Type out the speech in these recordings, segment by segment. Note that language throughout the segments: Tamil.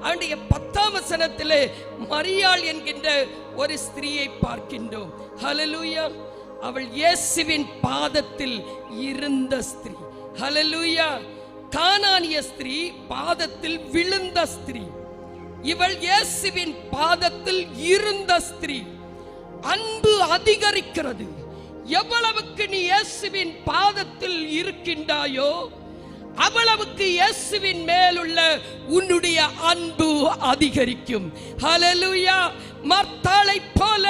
அவனுடைய 10ஆம் வசனத்திலே மரியாள் என்கின்ற ஒரு ஸ்திரீயை பார்க்கின்றோம். ஹல்லேலூயா. அவள் இயேசுவின் பாதத்தில் இருந்த ஸ்திரீ. ஹல்லேலூயா. கானானிய ஸ்திரீ பாதத்தில் விழுந்த ஸ்திரீ. இவள் இயேசுவின் பாதத்தில் இருந்த ஸ்திரீ. அன்பு அதிகரிக்கிறது. எவ்வளவுக்கு நீ இயேசுவின் பாதத்தில் இருக்கின்றாயோ அவ்வளவுக்கு இயேசுவின் மேலுள்ள உன்னுடைய அன்பு அதிகரிக்கும். ஹல்லேலூயா. மார்த்தாளை போல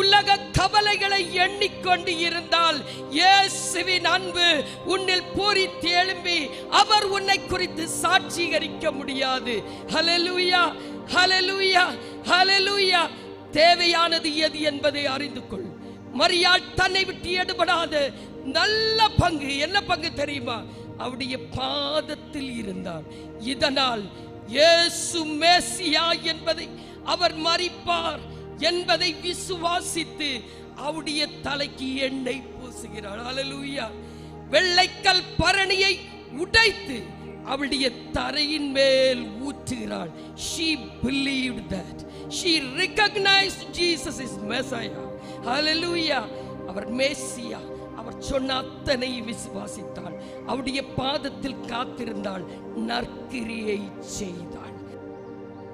உலக கவலைகளை எண்ணிக்கொண்டு இருந்தால் இயேசுவின் அன்பு உன்னில் பூரித்து எழும்பி அவர் உன்னை குறித்து சாட்சிகரிக்க முடியாது. ஹல்லேலூயா, ஹல்லேலூயா, ஹல்லேலூயா. தேவையானது எது என்பதை அறிந்து கொள். மரியாள் தன்னை விட்டு எடுபடாத நல்ல பங்கு என்ன பங்கு தெரியுமா? அவருடைய பாதத்தில் இருந்தார். இதனால் இயேசு மேசியா என்பதை, அவர் மரிப்பார் என்பதை விசுவாசித்து அவருடைய தலைக்கு எண்ணெய் பூசுகிறார். ஹல்லேலூயா. வெள்ளைக்கல் பரணியை உடைத்து அவளுடைய தரையின் மேல் ஊற்றுகிறாள். She believed that. She recognized Jesus is Messiah. Hallelujah. அவர் மேசியா, அவர் சொன்ன அத்தனை விசுவாசித்தாள். அவருடைய பாதத்தில் காத்திருந்தாள், நற்கிரியை செய்தாள்.